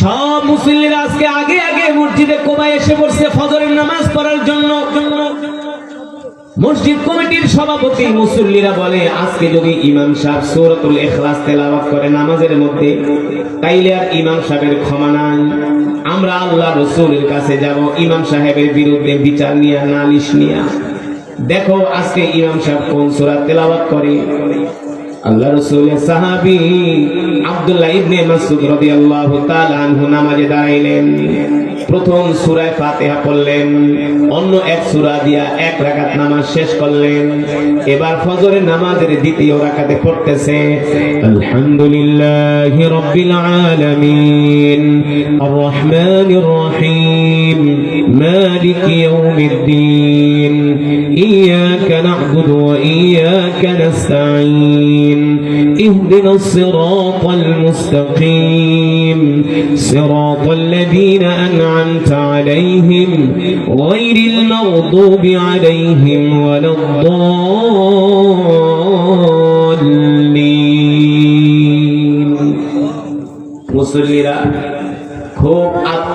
সব মুসল্লিরা আজকে আগে আগে মসজিদে কোবায় এসে পড়ছে ফজরের নামাজ পড়ার জন্য। মসজিদ কমিটির সভাপতি মুসল্লিরা বলে, আজকে যদি ইমাম সাহেব সূরাতুল ইখলাস তেলাওয়াত করে নামাজের মধ্যে, তাইলে আর ইমাম সাহেবের ক্ষমা নাই। আমরা আল্লাহ রাসূলের কাছে যাব ইমাম সাহেবের বিরুদ্ধে বিচার নিয়ে, নালিশ নিয়ে। দেখো আজকে ইমাম সাহেব কোন সূরা তেলাওয়াত করে। আল্লাহ রাসূলের সাহাবী আব্দুল্লাহ ইবনে মাসউদ রাদিয়াল্লাহু তাআলা আনহু নামাজে দাঁড়াইলেন, প্রথম সূরা ফাতিহা পড়লেন, অন্য এক সূরা দিয়া এক রাকাত নামাজ শেষ করলেন। এবার ফজরের নামাজের দ্বিতীয় রাকাতে পড়তেছে আলহামদুলিল্লাহি রাব্বিল আলামিন আর রহমানির রহিম মালিকি ইয়াউমিদ্দিন ইয়াকা না'বুদু ওয়া ইয়াকা নাস্তাঈন اهدنا الصراط المستقيم صراط الذين أنعمت عليهم غير المغضوب عليهم ولا الضالين মুসল্লিরা খুব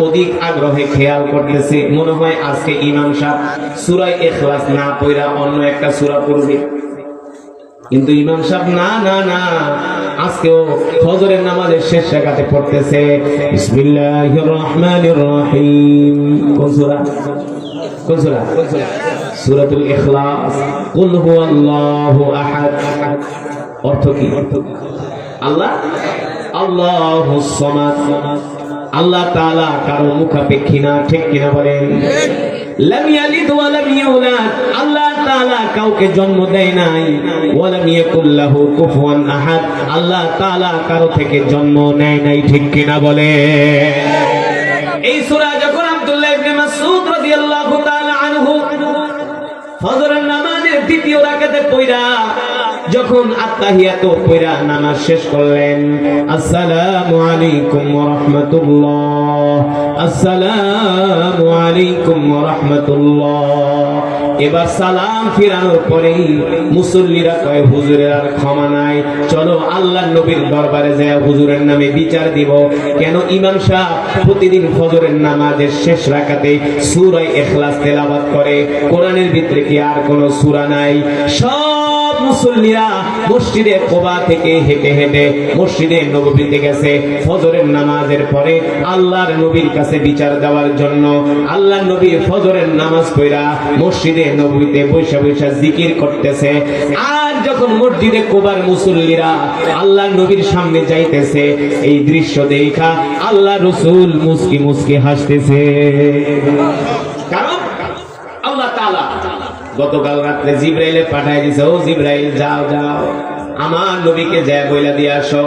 অধিক আগ্রহে খেয়াল করতেছে, মনে হয় আজকে ইমাম সাহেব সূরা ইখলাস না পড়া অন্য একটা সূরা পড়বে। কিন্তু ইমাম সাহেব না না না, আজকেও ফজরের নামাজের শেষ রাকাতে পড়তেছে বিসমিল্লাহির রহমানির রহিম। কোন সূরা? কোন সূরা? সূরাতুল ইখলাস। কুল হুয়াল্লাহু আহাদ। অর্থ কি? আল্লাহ আল্লাহুস সামাদ। আল্লাহ তাআলা কারো মুখাপেক্ষী না, ঠিক কিনা বলেন? লাম ইয়ালিদ ওয়া লাম ইউলাদ। আল্লাহ তাআলা কাউকে জন্ম দেয় নাই। ওয়া লাম ইয়াকুল লাহু কুফুয়ান আহাদ। আল্লাহ তাআলা কারো থেকে জন্ম নেয় নাই, ঠিক কিনা বলে? এই সূরা যখন আব্দুল্লাহ ইবনে মাসউদ রাদিয়াল্লাহু তাআলা আনহু ফজরের নামাজের দ্বিতীয় রাকাতে পড়া, যখন আত্তাহিয়াত পড়া নামাজ শেষ করলেন, আসসালামু আলাইকুম ওয়া রাহমাতুল্লাহ, আসসালামু আলাইকুম ওয়া রাহমাতুল্লাহ। এবার সালাম ফিরানোর পরেই মুসল্লিরা কয়, হুজুরের আর ক্ষমা নাই, চলো আল্লাহর নবীর দরবারে যায় হুজুরের নামে বিচার দিব। কেন ইমাম সাহেব প্রতিদিন ফজরের নামাজের শেষ রাকাতে সূরা ইখলাস তেলাওয়াত করে? কোরআনের ভিতরে কি আর কোন সূরা নাই? সব মুসল্লিরা মসজিদে কুবা থেকে হেঁটে হেঁটে মসজিদে নববীতে গেছে ফজরের নামাজের পরে আল্লাহর নবীর কাছে বিচার দেওয়ার জন্য। আল্লাহর নবী ফজরের নামাজ পড়া মসজিদে নববীতে বৈশা বৈশা জিকির করতেছে। আর যখন মসজিদে কুবার মুসল্লিরা আল্লাহর নবীর সামনে যাইতেছে, এই দৃশ্য দেখা আল্লাহ রাসূল মুস্কি মুস্কি হাসতেছে। কারণ আল্লাহ তাআলা গতকাল রাতে জিবরাইলে পাঠায় দিয়েছে, ও জিবরাইল যাও যাও আমার নবীকে যায় বইলা দিয়ে আসো,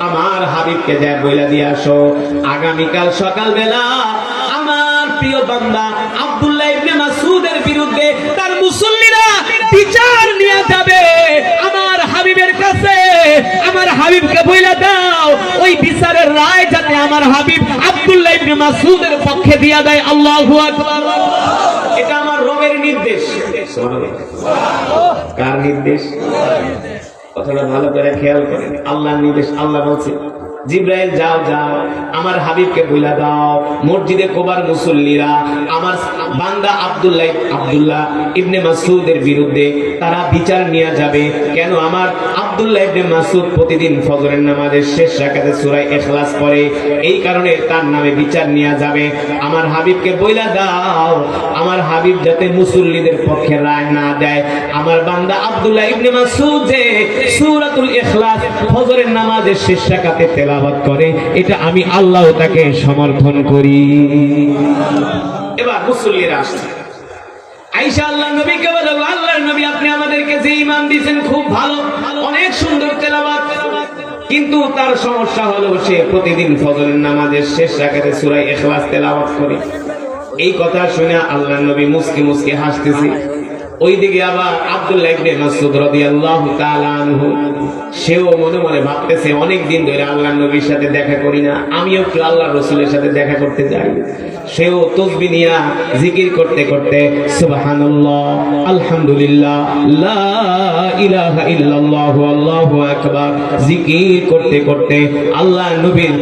আমার হাবিবকে যায় বইলা দিয়ে আসো, আগামীকাল সকালবেলা আমার প্রিয় বান্দা আব্দুল্লাহ ইবনে মাসউদের বিরুদ্ধে তার মুসল্লিরা বিচার নিয়ে যাবে আমার হাবিবের কাছে। আমার হাবিবকে বইলা দাও ওই বিচারের রায় যাতে আমার হাবিব আব্দুল্লাহ ইবনে মাসউদের পক্ষে দিয়া দেয়। আল্লাহু আকবার। এটা আমার রবের নির্দেশ। কার নির্দেশ? কথাটা ভালো করে খেয়াল করেন। আল্লাহর নির্দেশ। আল্লাহ বলছে, জিবরাইল যাও যাও আমার হাবিবকে বইলা দাও মসজিদে কুবার মুসল্লিরা আমার বান্দা আব্দুল্লাহ ইবনে মাসউদের বিরুদ্ধে তারা বিচার নিয়ে যাবে। কেন? আমার আব্দুল্লাহ ইবনে মাসউদ প্রতিদিন ফজরের নামাজের শেষ রাকাতে সূরা ইখলাস পড়ে, এই কারণে তার নামে বিচার নিয়ে যাবে। আমার হাবিবকে বইলা দাও আমার হাবিব যাতে মুসল্লিদের পক্ষে রায় না দেয়। আমার বান্দা আব্দুল্লাহ ইবনে মাসউদ যে সূরাতুল ইখলাস ফজরের নামাজের শেষ রাকাতে তেলাওয়াত করে, এটা আমি আল্লাহ তাকে সমর্থন করি। এবার মুসল্লিরা আসছে, আয়েশা আল্লাহর নবীকে বলে, আল্লাহর নবী আপনি আমাদেরকে যে ঈমান দিয়েছেন খুব ভালো, অনেক সুন্দর তেলাওয়াত, কিন্তু তার সমস্যা হলো সে প্রতিদিন ফজরের নামাজের শেষ রাকাতে সূরা ইখলাস তেলাওয়াত করে। এই কথা শুনে আল্লাহর নবী মুস্কি মুস্কি হাসতেছে। ওইদিকে আবার আব্দুল্লাহ ইবনে মাসউদ রাদিয়াল্লাহু তাআলা আনহু, সেও মনে মনে ভাবতেছে অনেকদিন ধরে আল্লাহর নবীর সাথে দেখা করি না, আমিও একটু আল্লাহর রাসূলের সাথে দেখা করতে যাই। সেও তাসবিহ নিয়া জিকির করতে করতে সুবহানাল্লাহ, আলহামদুলিল্লাহ, লা ইলাহা ইল্লাল্লাহু আল্লাহু আকবার জিকির করতে করতে আল্লাহ নবীর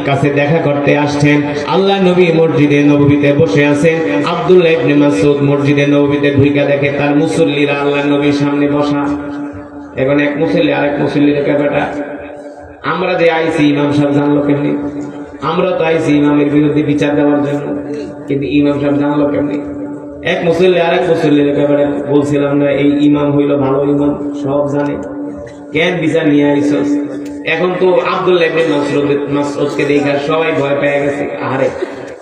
কাছে দেখা করতে আসছেন। আল্লাহ নবী মসজিদে নববীতে বসে আছেন। আব্দুল্লাহ ইবনে মাসউদ মসজিদে নববীতে ঢুকে দেখে তার মুসল্লিরা আল্লাহ নবীর সামনে বসা। এখন এক মুসল্লি আরেক মুসল্লির ব্যাপারটা, আমরা যে আইসি ইমাম সাহেব জানলো কেমনি? আমরা তো আইসি ইমামের বিরুদ্ধে বিচার দেওয়ার জন্য, কিন্তু ইমাম সাহেব জানলো কেমনি? এক মুসল্লি আরেক মুসল্লির ব্যাপারে বলছিলাম না, এই ইমাম হইল ভালো ইমাম, সব জানে, কেন বিচার নিয়ে আইসস? এখন তো আব্দুল্লাহ ইবনে মাসউদকে দেখা সবাই ভয় পেয়ে গেছে। আরে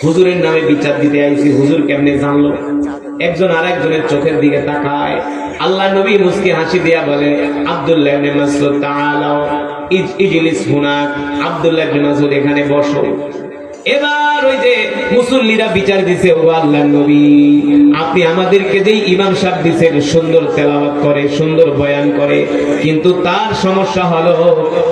হুজুরের নামে বিচার দিতে আইছি, হুজুর কেমনে জানলো? একজন আরেকজনের চোখের দিকে তাকায়। আল্লাহ নবী মুস্কি হাসি দিয়া বলে, আব্দুল্লাহ ইবনে মাসউদ তাআলা ইজলিস হুনাক, আব্দুল্লাহ ইবনে মাসউদ এখানে বসো। এবার ওই যে মুসল্লিরা বিচার দিছে, ও আল্লাহর নবী, আপনি আমাদেরকে যে ইমাম সাহেব দিছেন সুন্দর তেলাওয়াত করে, সুন্দর বয়ান করে, কিন্তু তার সমস্যা হলো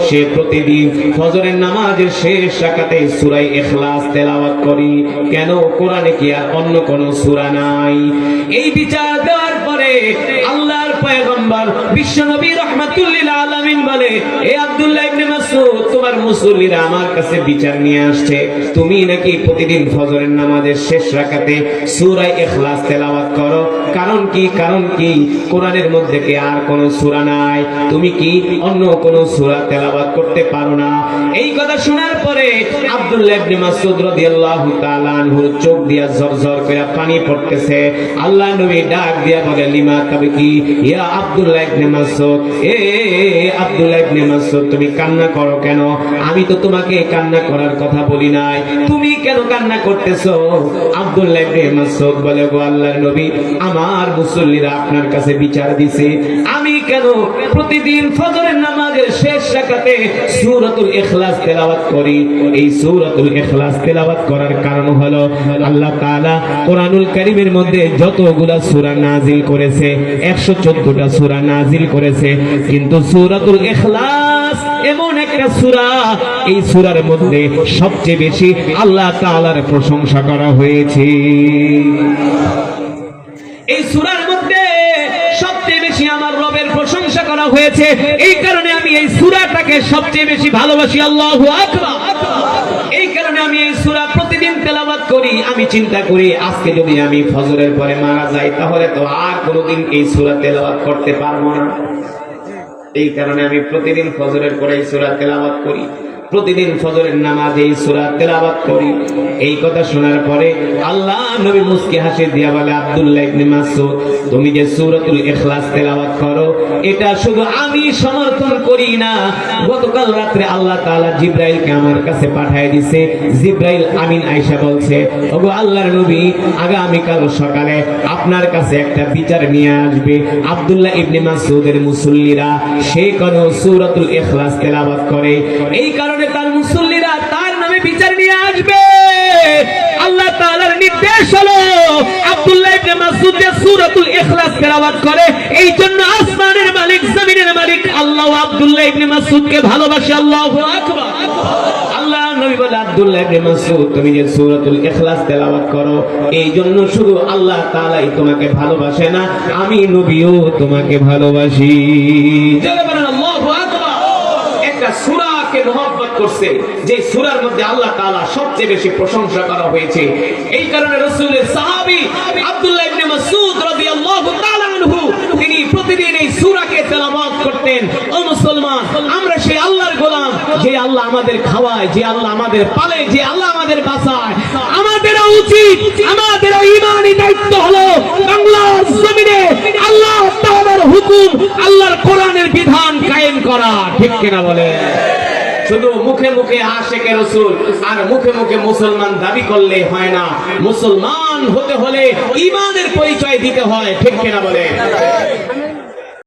সে প্রতিদিন ফজরের নামাজের শেষ রাকাতে সূরা ইখলাস তেলাওয়াত করি, কেন কোরআনে কি আর অন্য কোন সূরা নাই? এই বিচার দেওয়ার পরে আল্লাহর পয়গম্বর বিশ্বনবী রাহমাতুল লিল আলামিন বলে, এ আব্দুল্লাহ ইবনে মাসউদ, তোমার মুসল্লিরা আমার কাছে বিচার নিয়ে আসছে, তুমি নাকি প্রতিদিন ফজরের নামাজের শেষ রাকাতে সূরা ইখলাস তেলাওয়াত করো, কারণ কি? কারণ কি? কোরআনের মধ্যে কি আর কোন সূরা নাই? তুমি কি অন্য কোন সূরা তেলাওয়াত করতে পারো না? এই কথা শোনার পরে আব্দুল্লাহ ইবনে মাসউদ রাদিয়াল্লাহু তাআলা আনহুর চোখ দিয়া ঝরঝর করে পানি পড়তেছে। আল্লাহ নবী ডাক দিয়া বলে, লিমা তাবকি ইয়া আব্দুল্লাহ ইবনে মাসউদ, এ আব্দুল্লাহ ইবনে মাসউদ, তুমি কান্না করো কেন? আমি তো তোমাকে কান্না করার কথা বলি নাই, তুমি কেন কান্না করতেছো? আব্দুল্লাহ ইবনে মাসউদ বলে, গো আল্লাহর নবী, আমার মুসল্লিরা আপনার কাছে বিচার দিছে, আমি কেন প্রতিদিন ফজরের নামাজের শেষ রাকাতে সূরাতুল ইখলাস তেলাওয়াত করি? এই সূরাতুল ইখলাস তেলাওয়াত করার কারণ হলো আল্লাহ তাআলা কোরআনুল কারীমের মধ্যে যতগুলা সূরা নাজিল করেছে 114টা সূরা নাজিল করেছে, কিন্তু সূরাতুল ইখলাস এমন একটা সূরা, এই সূরার মধ্যে সবচেয়ে বেশি আল্লাহ তাআলার প্রশংসা করা হয়েছে। এই সূরার মধ্যে সবচেয়ে বেশি আমার রবের প্রশংসা করা হয়েছে, এই কারণে আমি এই সূরাটাকে সবচেয়ে বেশি ভালোবাসি। আল্লাহু আকবার। এই কারণে আমি এই সূরা প্রতিদিন তেলাওয়াত করি। আমি চিন্তা করি, আজকে যদি আমি ফজরের পরে মারা যাই, তাহলে তো আর কোনোদিন এই সূরা তেলাওয়াত করতে পারবো না। এই কারণে আমি প্রতিদিন ফজরের পরে এই সূরা তেলাওয়াত করি, প্রতিদিন ফজরের নামাজে এই সূরা তেলাওয়াত করি। এই কথা শোনার পরে আল্লাহ নবী মুস্কি হাসি দিয়া বলে, আব্দুল্লাহ ইবনে মাসউদ, তুমি যে সূরাতুল ইখলাস তেলাওয়াত করো, এটা শুধু আমি সমর্থন করি না, গতকাল রাতে আল্লাহ তাআলা জিবরাইলকে আমার কাছে পাঠিয়ে দিয়েছে। জিবরাইল আমিন আয়েশা বলছে, ওগো আল্লাহর নবী, আগামী কাল সকালে আপনার কাছে একটা বিচার নিয়ে আসবে। আব্দুল্লাহ ইবনে মাসউদের মুসল্লিরা সে কোন সূরাতুল ইখলাস তেলাওয়াত করে, এই কারণে তার মুসল্লিরা তার নামে বিচার নিয়ে আসবে। আল্লাহ তাআলার নির্দেশ হলো আব্দুল্লাহ ইবনে মাসউদ যে সূরাতুল ইখলাস তেলাওয়াত করে, এই জন্য আসমানের মালিক জমিনের মালিক আল্লাহ আব্দুল্লাহ ইবনে মাসউদকে ভালোবাসে। আল্লাহু আকবার। আল্লাহ নবী বলে, আব্দুল্লাহ ইবনে মাসউদ, তুমি যে সূরাতুল ইখলাস তেলাওয়াত করো, এই জন্য শুধু আল্লাহ তাআলাই তোমাকে ভালোবাসে না, আমি নবীও তোমাকে ভালোবাসি। যারা বলেন আল্লাহু আকবার। একটা সূরা কে মহব্বত করছে, যে সূরার মধ্যে আল্লাহ তাআলা সবচেয়ে বেশি প্রশংসা করা হয়েছে। এই কারণে রাসূলের সাহাবী আব্দুল্লাহ ইবনে মাসউদ রাদিয়াল্লাহু তাআলা আনহু তিনি প্রতিদিন এই সূরাকে তেলাওয়াত করতেন। ও মুসলমান, আমরা সেই আল্লাহর গোলাম, যে আল্লাহ আমাদের খাওয়ায়, যে আল্লাহ আমাদের পালে, যে আল্লাহ আমাদের বাঁচায়। আমাদের উচিত, আমাদের ঈমানি দায়িত্ব হলো বাংলার জমিনে আল্লাহ তাআলার হুকুম, আল্লাহর কোরআনের বিধান কায়েম করা। ঠিক কিনা বলে? শুধু মুখে মুখে আশিকে রাসূল আর মুখে মুখে মুসলমান দাবি করলে হয় না, মুসলমান হতে হলে ঈমানের পরিচয় দিতে হয়। ঠিক কিনা বলে?